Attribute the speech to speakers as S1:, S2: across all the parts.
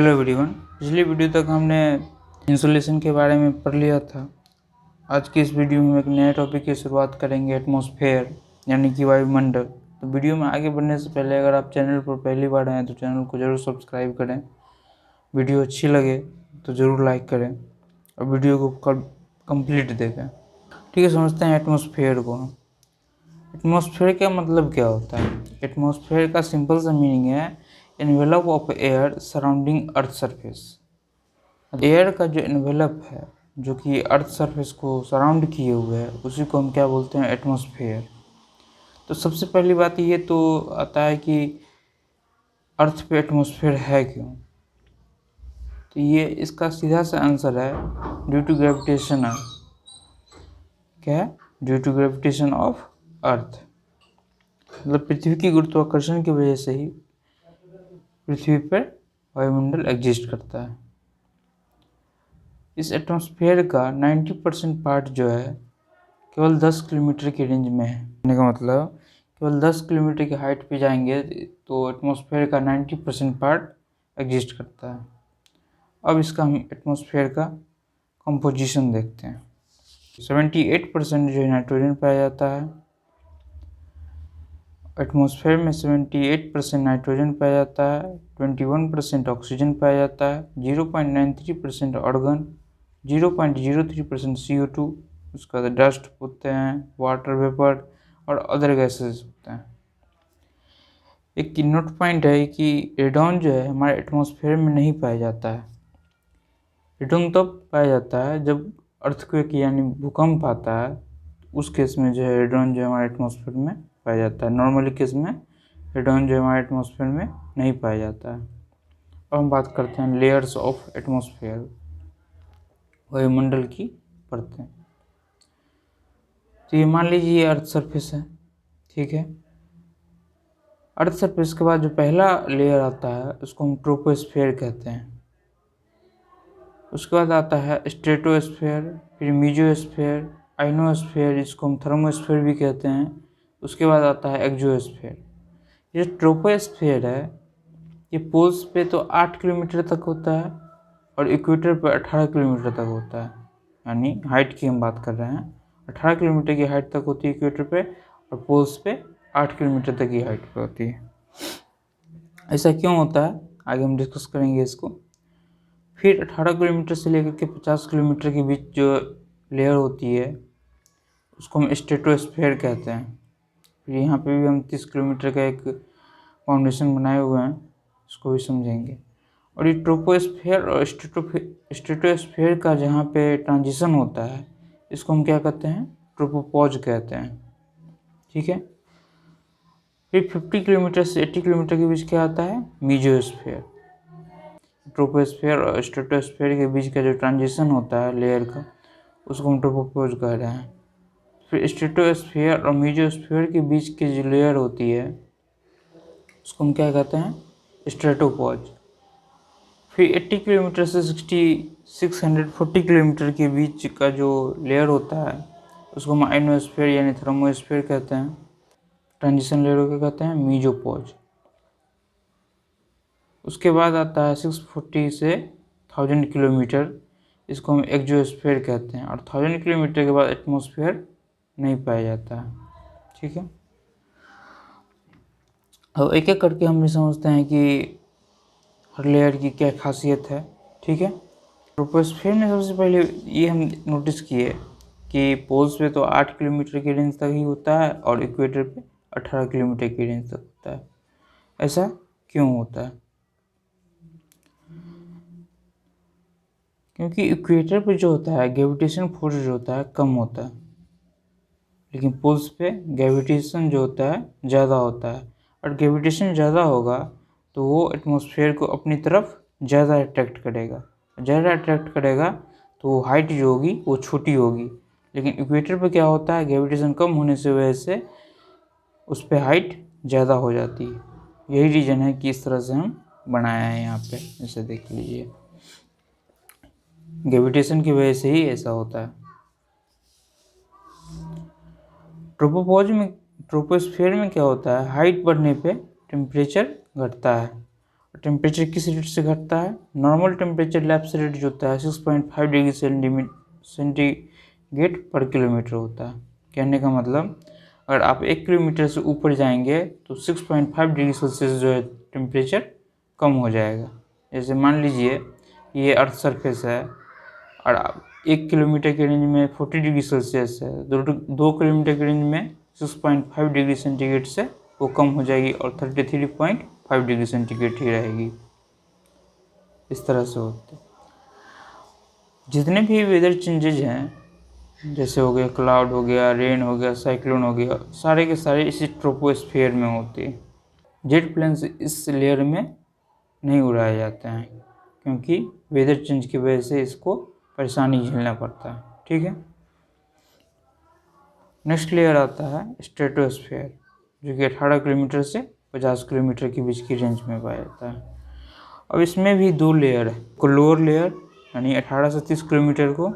S1: Hello everyone. पिछली video तक हमने इंसुलेशन के बारे में पढ़ लिया था। आज की इस वीडियो में हम एक नए टॉपिक की शुरुआत करेंगे, एटमॉस्फेयर यानी कि वायुमंडल। तो वीडियो में आगे बढ़ने से पहले अगर आप चैनल पर पहली बार आए तो चैनल को ज़रूर सब्सक्राइब करें। वीडियो अच्छी लगे तो ज़रूर लाइक करें और वीडियो को कंप्लीट देखें। ठीक है, समझते हैं एटमॉस्फेयर को। एटमॉस्फेयर का मतलब क्या होता है? एटमॉस्फेयर का सिंपल सा मीनिंग है envelope of air surrounding earth surface. Air का जो एनवेलप है, जो कि अर्थ सरफेस को सराउंड किए हुए है, उसी को हम क्या बोलते हैं? एटमॉस्फेयर। तो सबसे पहली बात ये तो आता है कि अर्थ पे एटमॉस्फेयर है क्यों? तो ये इसका सीधा सा आंसर है ड्यू टू ग्रेविटेशन। क्या है? Due to gravitation of earth. मतलब पृथ्वी की गुरुत्वाकर्षण की वजह से ही पृथ्वी पर वायुमंडल एग्जिस्ट करता है। इस एटमॉस्फेयर का 90% पार्ट जो है केवल 10 किलोमीटर की रेंज में है। कहने का मतलब केवल 10 किलोमीटर की हाइट पे जाएंगे तो एटमॉस्फेयर का 90% पार्ट एग्जिस्ट करता है। अब इसका हम एटमॉस्फेयर का कंपोजिशन देखते हैं। 78% जो है नाइट्रोजन पाया जाता है। एटमॉस्फेयर में 78% नाइट्रोजन पाया जाता है, 21% ऑक्सीजन पाया जाता है, 0.93% ऑर्गन, 0.03% CO2, उसके बाद डस्ट होते हैं, वाटर वेपर और अदर गैसेस होते हैं। एक नोट पॉइंट है कि रेडॉन जो है हमारे एटमॉस्फेयर में नहीं पाया जाता है। रेडॉन तब पाया जाता है जब अर्थक्वेक यानी भूकंप आता है, उस केस में जो है रेडॉन जो हमारे एटमॉस्फेयर में पाया जाता है। नॉर्मली केस में रेडॉन जो हमारे एटमॉस्फेयर में नहीं पाया जाता है। अब हम बात करते हैं लेयर्स ऑफ एटमॉस्फेयर, वायुमंडल की परतें। तो ये मान लीजिए ये अर्थ सरफेस है, ठीक है। अर्थ सरफेस के बाद जो पहला लेयर आता है उसको हम ट्रोपोस्फेयर कहते हैं। उसके बाद आता है स्ट्रेटोस्फेयर, फिर मीजोस्फेयर, आइनोस्फेयर, जिसको हम थर्मोस्फेयर भी कहते हैं। उसके बाद आता है एक्सोस्फेयर। ये ट्रोपोस्फेयर है, ये पोल्स पे तो 8 किलोमीटर तक होता है और इक्वेटर पे 18 किलोमीटर तक होता है। यानी हाइट की हम बात कर रहे हैं, 18 किलोमीटर की हाइट तक होती है इक्वेटर पे और पोल्स पे 8 किलोमीटर तक की हाइट पे होती है। ऐसा क्यों होता है आगे हम डिस्कस करेंगे इसको। फिर 18 किलोमीटर से लेकर के 50 किलोमीटर के बीच जो लेयर होती है उसको हम स्ट्रेटोस्फेयर कहते हैं। फिर यहाँ पे भी हम 30 किलोमीटर का एक फाउंडेशन बनाए हुए हैं, इसको भी समझेंगे। और ये ट्रोपोस्फेयर और स्ट्रेटोस्फेयर का जहाँ पे ट्रांजिशन होता है इसको हम क्या कहते हैं? ट्रोपोपॉज कहते हैं, ठीक है। फिर 50 किलोमीटर से 80 किलोमीटर के बीच क्या आता है? मीजोस्फेयर। ट्रोपोस्फेयर और स्ट्रेटोस्फेयर के बीच का जो ट्रांजिशन होता है लेयर का, उसको हम ट्रोपोपॉज कह रहे हैं। फिर स्ट्रेटोस्फेयर और मीजोस्फेयर के बीच की जो लेयर होती है उसको हम क्या कहते हैं? स्ट्रेटोपॉज। फिर 80 किलोमीटर से 640 किलोमीटर के बीच का जो लेयर होता है उसको हम आइनोस्फेयर यानी थर्मोस्फेयर कहते हैं। ट्रांजिशन लेयर को कहते हैं मीजोपॉज। उसके बाद आता है 640 से 1000 किलोमीटर, इसको हम एक्सोस्फेयर कहते हैं। और 1000 किलोमीटर के बाद एटमॉस्फेयर नहीं पाया जाता है, ठीक है। अब एक एक करके हम भी समझते हैं कि हर लेयर की क्या खासियत है, ठीक है। ट्रोपोस्फेयर में सबसे पहले ये हम नोटिस किए कि पोल्स पे तो 8 किलोमीटर की रेंज तक ही होता है और इक्वेटर पे 18 किलोमीटर की रेंज तक होता है। ऐसा क्यों होता है? क्योंकि इक्वेटर पे जो होता है ग्रेविटेशन फोर्स जो होता है कम होता है, लेकिन पोल्स पे ग्रेविटेशन जो होता है ज़्यादा होता है। और ग्रेविटेशन ज़्यादा होगा तो वो एटमॉस्फेयर को अपनी तरफ ज़्यादा अट्रैक्ट करेगा। ज़्यादा अट्रैक्ट करेगा तो हाइट जो होगी वो छोटी होगी। लेकिन इक्वेटर पे क्या होता है? ग्रेविटेशन कम होने से वजह से उस पर हाइट ज़्यादा हो जाती है। यही रीज़न है कि इस तरह से हम बनाया है यहाँ पे, इसे देख लीजिए। ग्रेविटेशन की वजह से ही ऐसा होता है। ट्रोपोस्फेयर में क्या होता है? हाइट बढ़ने पे टेम्परेचर घटता है टेम्परेचर किस रेट से घटता है? नॉर्मल टेम्परेचर लैप्स रेट जो होता है 6.5 डिग्री सेंटीग्रेड पर किलोमीटर होता है। कहने का मतलब अगर आप 1 किलोमीटर से ऊपर जाएंगे तो 6.5 डिग्री सेल्सियस जो है टेम्परेचर कम हो जाएगा। जैसे मान लीजिए ये अर्थ सरफेस है और 1 किलोमीटर के रेंज में 40 डिग्री सेल्सियस है, 2 किलोमीटर के रेंज में 6.5 डिग्री सेंटीग्रेड से वो कम हो जाएगी और 33.5 डिग्री सेंटीग्रेड ही रहेगी। इस तरह से होते जितने भी वेदर चेंजेज हैं, जैसे हो गया क्लाउड हो गया, रेन हो गया, साइक्लोन हो गया, सारे के सारे इसी ट्रोपोस्फेयर में होते हैं। जेट प्लेन्स इस लेयर में नहीं उड़ाए जाते हैं क्योंकि वेदर चेंज की वजह से इसको परेशानी झेलना पड़ता है। ठीक है, नेक्स्ट लेयर आता है स्ट्रेटोस्फेयर, जो कि 18 किलोमीटर से 50 किलोमीटर के बीच की रेंज में पाया जाता है। अब इसमें भी 2 लेयर है, को लोअर लेयर यानी 18 से 30 किलोमीटर को,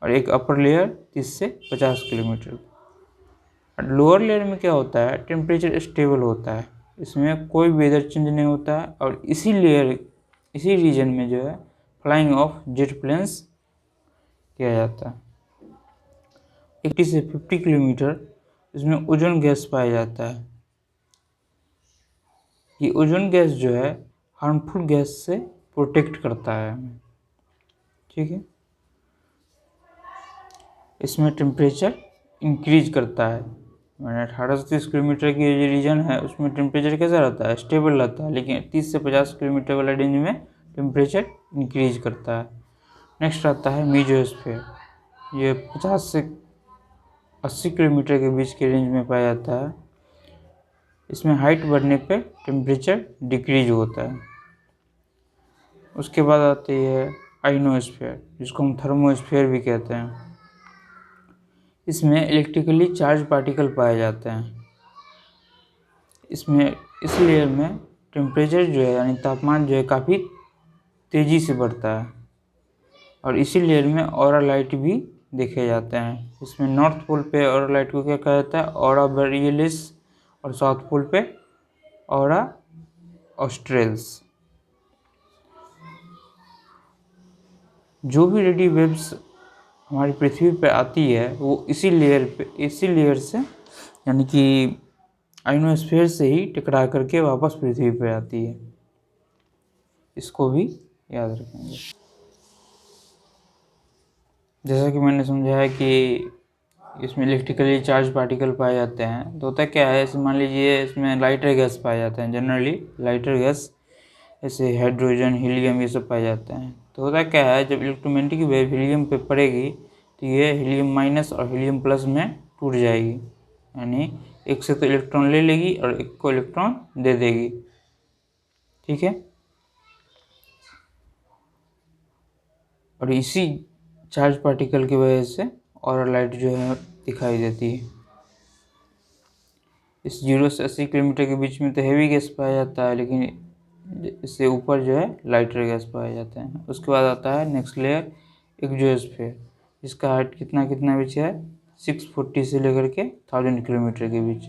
S1: और एक अपर लेयर 30 से 50 किलोमीटर को। लोअर लेयर में क्या होता है, टेम्परेचर स्टेबल होता है, इसमें कोई वेदर चेंज नहीं होता है, और इसी रीजन में जो है फ्लाइंग ऑफ जेट प्लेन्स किया जाता है। 80 से 50 किलोमीटर इसमें ओजोन गैस पाया जाता है। ये ओजोन गैस जो है हार्मफुल गैस से प्रोटेक्ट करता है हमें। ठीक है, इसमें टेम्परेचर इंक्रीज करता है। मैंने 18 से 30 किलोमीटर की जो रीजन है उसमें टेम्परेचर कैसा रहता है, स्टेबल रहता है, लेकिन 30 से 50 किलोमीटर वाला रेंज में टेम्परेचर इंक्रीज करता है। नेक्स्ट आता है मीजोस्फीयर, ये 50 से 80 किलोमीटर के बीच के रेंज में पाया जाता है। इसमें हाइट बढ़ने पे टेम्परेचर डिक्रीज होता है। उसके बाद आती है आइनोस्फीयर, जिसको हम थर्मोस्फीयर भी कहते हैं। इसमें इलेक्ट्रिकली चार्ज पार्टिकल पाए जाते हैं। इसमें इस लेयर में टेम्परेचर जो है यानी तापमान जो है काफ़ी तेज़ी से बढ़ता है, और इसी लेयर में ऑरा लाइट भी देखे जाते हैं। इसमें नॉर्थ पोल पे ऑरा लाइट को क्या कहा जाता है, ऑरा बोरियलिस, और साउथ पोल पे ऑरा ऑस्ट्रेल्स। जो भी रेडियो वेव्स हमारी पृथ्वी पे आती है वो इसी लेयर से यानी कि आइनोस्फीयर से ही टकरा करके वापस पृथ्वी पे आती है। इसको भी याद रखेंगे। जैसा कि मैंने समझाया कि इसमें इलेक्ट्रिकली चार्ज पार्टिकल पाए जाते हैं, तो होता क्या है, मान लीजिए इसमें लाइटर गैस पाए जाते हैं, जनरली लाइटर गैस जैसे हाइड्रोजन, हीलियम, ये सब पाए जाते हैं। तो होता क्या है, जब इलेक्ट्रोमैग्नेटिक वेव हीलियम पे पड़ेगी तो ये हीलियम माइनस और हीलियम प्लस में टूट जाएगी, यानी एक से तो इलेक्ट्रॉन ले लेगी और एक को इलेक्ट्रॉन दे देगी। ठीक है, और इसी चार्ज पार्टिकल की वजह से ऑरा लाइट जो है दिखाई देती है। इस 0 से 80 किलोमीटर के बीच में तो हैवी गैस पाया जाता है, लेकिन इससे ऊपर जो है लाइटर गैस पाया जाता है। उसके बाद आता है नेक्स्ट लेयर एक्सोस्फीयर, जिसका हाइट कितना बीच है, 640 से लेकर के 1000 किलोमीटर के बीच।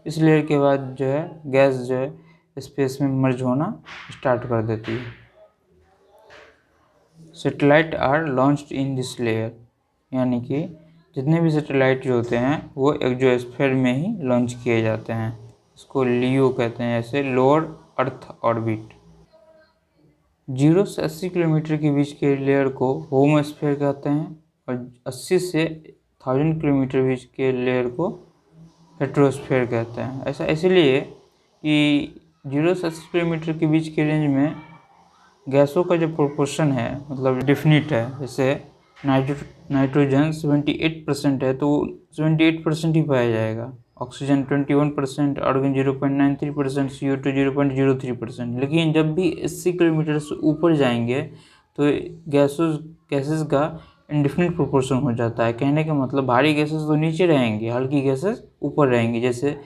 S1: इस लेयर के बाद जो है गैस जो है स्पेस में मर्ज होना स्टार्ट कर देती है। Satellite are launched in this layer, यानी कि जितने भी सैटेलाइट जो होते हैं वो एक्सोस्फीयर में ही लॉन्च किए जाते हैं। इसको लियो कहते हैं, ऐसे लोअर अर्थ ऑर्बिट। 0 से 80 किलोमीटर के बीच के लेयर को होमोस्फीयर कहते हैं, और 80 से 1000 किलोमीटर बीच के लेयर को हेट्रोस्फीयर कहते हैं। ऐसा इसलिए कि 0 से 80 किलोमीटर के बीच के रेंज में गैसों का जो प्रोपोर्शन है मतलब डिफिनिट है। जैसे नाइट्रोजन 78% है तो 78% ही पाया जाएगा, ऑक्सीजन 21%, आर्गन 0.93%, CO2 0.03%। लेकिन जब भी 80 किलोमीटर से ऊपर जाएंगे तो गैसेस का इनडिफिनिट प्रोपोर्शन हो जाता है। कहने का मतलब भारी गैसेस तो नीचे रहेंगे, हल्की गैसेस ऊपर रहेंगी। जैसे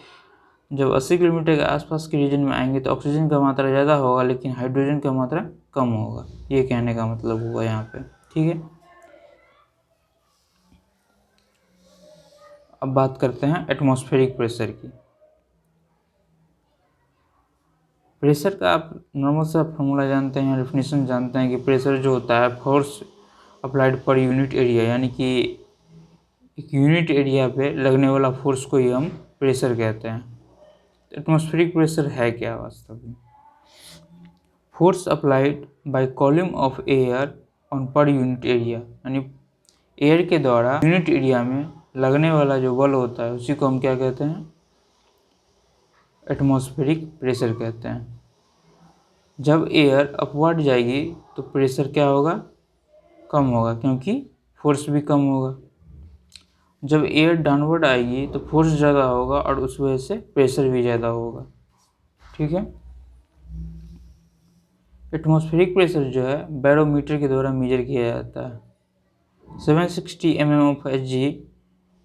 S1: जब 80 किलोमीटर के आसपास के रीजन में आएंगे तो ऑक्सीजन का मात्रा ज़्यादा होगा लेकिन हाइड्रोजन का मात्रा कम होगा, ये कहने का मतलब होगा यहाँ पे। ठीक है, अब बात करते हैं एटमॉस्फेरिक प्रेशर की। प्रेशर का आप नॉर्मल सा फॉर्मूला जानते हैं, डेफिनेशन जानते हैं कि प्रेशर जो होता है force applied per unit area, यानी कि एक यूनिट एरिया पे लगने वाला फोर्स को ही हम प्रेशर कहते हैं। एटमॉस्फेरिक प्रेशर है क्या वास्तव में? Force applied by column of air on per unit area, यानी एयर के द्वारा यूनिट एरिया में लगने वाला जो बल होता है उसी को हम क्या कहते हैं? एटमॉस्फेरिक प्रेशर कहते हैं। जब एयर अपवर्ड जाएगी तो प्रेशर क्या होगा? कम होगा, क्योंकि फोर्स भी कम होगा। जब एयर डाउनवर्ड आएगी तो फोर्स ज़्यादा होगा और उस वजह से प्रेशर भी ज़्यादा होगा। ठीक है। एटमॉस्फेरिक प्रेशर जो है बैरोमीटर के द्वारा मेजर किया जाता है। 760 mm of Hg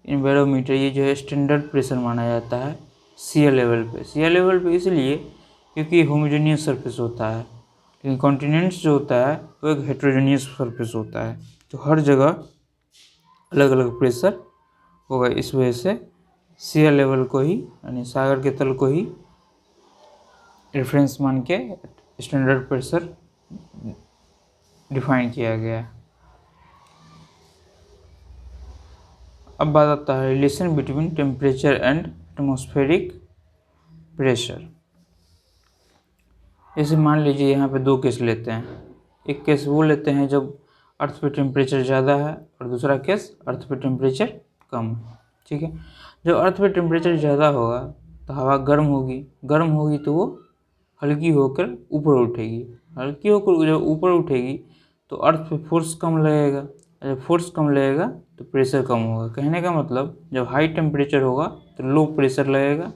S1: in barometer, ये जो है स्टैंडर्ड प्रेशर माना जाता है सी लेवल पे। सी लेवल पे इसलिए क्योंकि होमोजेनियस सरफेस होता है, लेकिन कॉन्टिनेंट्स जो होता है वो एक हेट्रोजेनियस सरफेस होता है, तो हर जगह अलग अलग प्रेशर होगा। इस वजह से सी लेवल को ही, यानी सागर के तल को ही रेफरेंस मान के स्टैंडर्ड प्रेशर डिफाइन किया गया है। अब बात आता है relation between temperature and atmospheric pressure. जैसे मान लीजिए यहाँ पे दो केस लेते हैं। एक केस वो लेते हैं जब अर्थ पे टेम्परेचर ज़्यादा है, और दूसरा केस अर्थ पे टेम्परेचर कम है। ठीक है। जब अर्थ पे टेम्परेचर ज़्यादा होगा तो हवा गर्म होगी, गर्म होगी तो वो हल्की होकर ऊपर उठेगी, हल्की होकर जब ऊपर उठेगी तो अर्थ पे फोर्स कम लगेगा, जब फोर्स कम लगेगा तो प्रेशर कम होगा। कहने का मतलब जब हाई टेम्परेचर होगा तो लो प्रेशर लगेगा।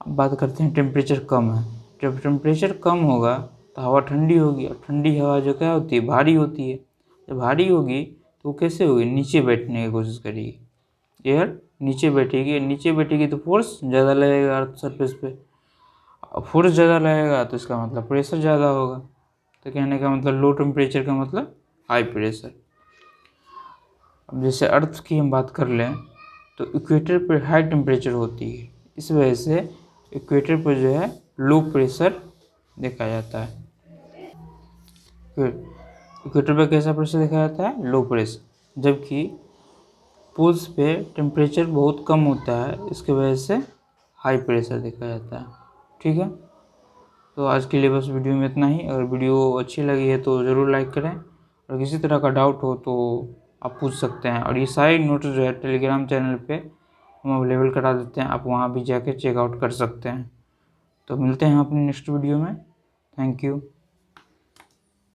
S1: अब बात करते हैं टेम्परेचर कम है। जब टेम्परेचर कम होगा तो हवा ठंडी होगी, और ठंडी हवा जो क्या होती है? भारी होती है। जब भारी होगी तो वो कैसे होगी? नीचे बैठने की कोशिश करेगी, एयर नीचे बैठेगी, नीचे बैठेगी तो फोर्स ज़्यादा लगेगा अर्थ सरफेस पे। फोर्स ज़्यादा लगेगा तो इसका मतलब प्रेशर ज़्यादा होगा। तो कहने का मतलब लो टेम्परेचर का मतलब हाई प्रेशर। अब जैसे अर्थ की हम बात कर लें तो इक्वेटर पर हाई टेम्परेचर होती है, इस वजह से इक्वेटर पर जो है लो प्रेशर देखा जाता है। इक्वेटर पर कैसा प्रेशर देखा जाता है? Low pressure. जबकि पोल्स पे टेम्परेचर बहुत कम होता है, इसके वजह से हाई प्रेशर देखा जाता है। ठीक है। तो आज के लिए बस वीडियो में इतना ही। अगर वीडियो अच्छी लगी है तो ज़रूर लाइक करें, और किसी तरह का डाउट हो तो आप पूछ सकते हैं। और ये सारे नोट्स जो है टेलीग्राम चैनल पे हम अवेलेबल करा देते हैं, आप वहाँ भी जाके चेकआउट कर सकते हैं। तो मिलते हैं अपनी नेक्स्ट वीडियो में। Thank you.